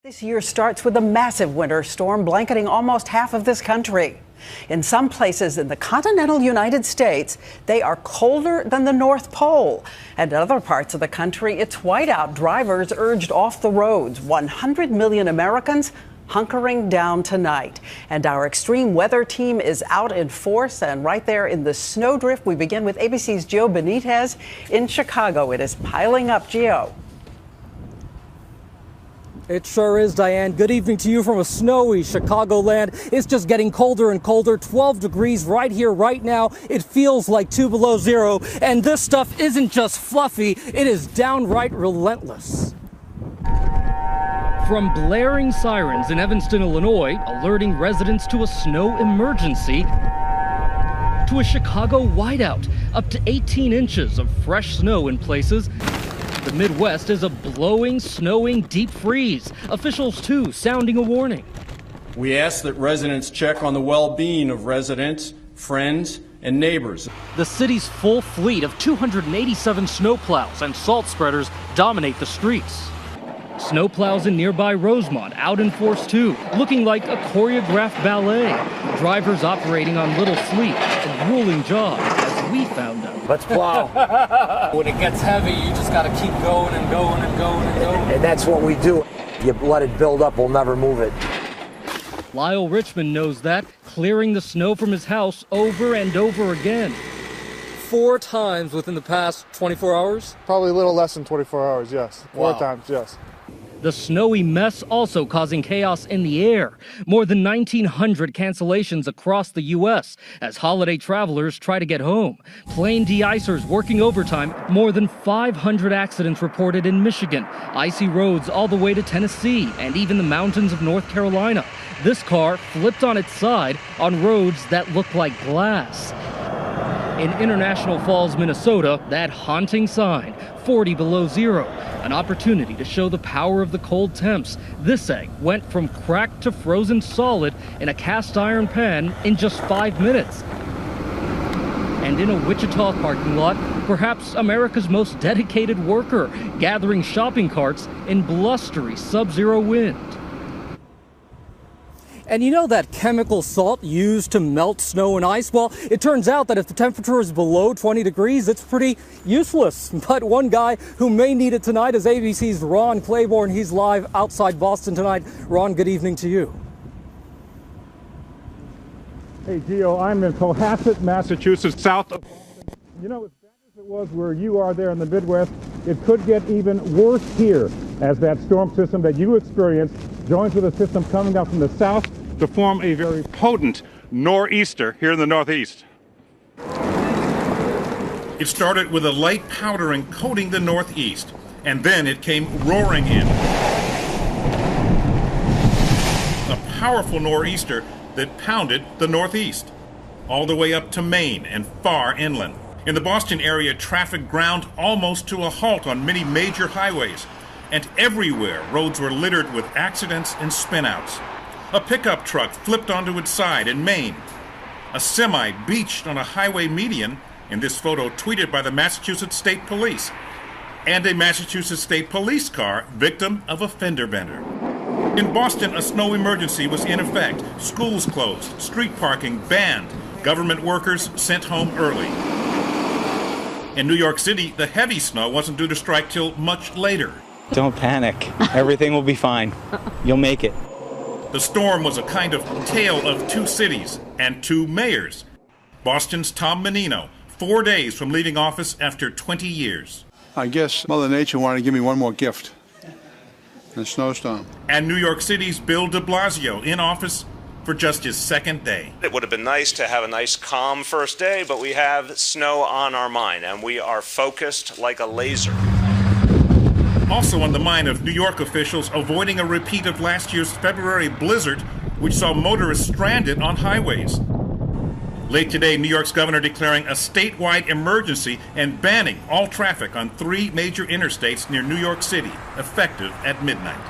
This year starts with a massive winter storm blanketing almost half of this country. In some places in the continental United States, they are colder than the North Pole. And in other parts of the country, it's whiteout. Drivers urged off the roads. 100 million Americans hunkering down tonight. And our extreme weather team is out in force and right there in the snowdrift. We begin with ABC's Gio Benitez in Chicago. It is piling up. Gio. It sure is, Diane. Good evening to you from a snowy Chicagoland. It's just getting colder and colder. 12 degrees right here, right now. It feels like 2 below zero. And this stuff isn't just fluffy, it is downright relentless. From blaring sirens in Evanston, Illinois, alerting residents to a snow emergency, to a Chicago whiteout, up to 18 inches of fresh snow in places. The Midwest is a blowing, snowing deep freeze. Officials, too, sounding a warning. We ask that residents check on the well-being of residents, friends, and neighbors. The city's full fleet of 287 snowplows and salt spreaders dominate the streets. Snowplows in nearby Rosemont out in force, too, looking like a choreographed ballet. Drivers operating on little sleep, a grueling job, as we found out. Let's plow. When it gets heavy, you just got to keep going and going and going and going. And that's what we do. You let it build up, we'll never move it. Lyle Richmond knows that, clearing the snow from his house over and over again. 4 times within the past 24 hours? Probably a little less than 24 hours, yes. Wow. 4 times, yes. The snowy mess also causing chaos in the air. More than 1,900 cancellations across the U.S. as holiday travelers try to get home. Plane de-icers working overtime. More than 500 accidents reported in Michigan. Icy roads all the way to Tennessee and even the mountains of North Carolina. This car flipped on its side on roads that look like glass. In International Falls, Minnesota, that haunting sign, 40 below zero. An opportunity to show the power of the cold temps. This egg went from cracked to frozen solid in a cast iron pan in just 5 minutes. And in a Wichita parking lot, perhaps America's most dedicated worker, gathering shopping carts in blustery sub-zero wind. And you know that chemical salt used to melt snow and ice? Well, it turns out that if the temperature is below 20 degrees, it's pretty useless. But one guy who may need it tonight is ABC's Ron Claiborne. He's live outside Boston tonight. Ron, good evening to you. Hey, Gio, I'm in Cohasset, Massachusetts, south of Boston. You know, as bad as it was where you are there in the Midwest, it could get even worse here as that storm system that you experienced joins with a system coming up from the south to form a very potent nor'easter here in the Northeast. It started with a light powdering coating the Northeast, and then it came roaring in. A powerful nor'easter that pounded the Northeast, all the way up to Maine and far inland. In the Boston area, traffic ground almost to a halt on many major highways, and everywhere roads were littered with accidents and spinouts. A pickup truck flipped onto its side in Maine. A semi beached on a highway median, in this photo tweeted by the Massachusetts State Police. And a Massachusetts State Police car, victim of a fender bender. In Boston, a snow emergency was in effect. Schools closed, street parking banned, government workers sent home early. In New York City, the heavy snow wasn't due to strike till much later. Don't panic. Everything will be fine. You'll make it. The storm was a kind of tale of 2 cities and 2 mayors. Boston's Tom Menino, 4 days from leaving office after 20 years. I guess Mother Nature wanted to give me one more gift. A snowstorm. And New York City's Bill de Blasio in office for just his 2nd day. It would have been nice to have a nice calm first day, but we have snow on our mind and we are focused like a laser. Also on the mind of New York officials, avoiding a repeat of last year's February blizzard, which saw motorists stranded on highways. Late today, New York's governor declaring a statewide emergency and banning all traffic on 3 major interstates near New York City, effective at midnight.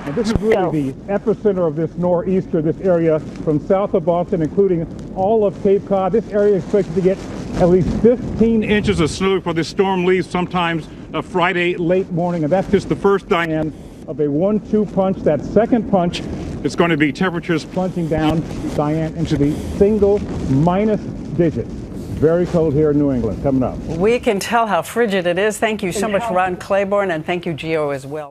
And this is really the epicenter of this nor'easter, this area from south of Boston, including all of Cape Cod. This area is expected to get at least 15 inches of snow before this storm leaves sometimes Friday late morning. And that's just the first, Diane, of a 1-2 punch. That second punch is going to be temperatures plunging down, Diane, into the single minus digits. Very cold here in New England coming up. We can tell how frigid it is. Thank you so much, Ron Claiborne, and thank you, Gio, as well.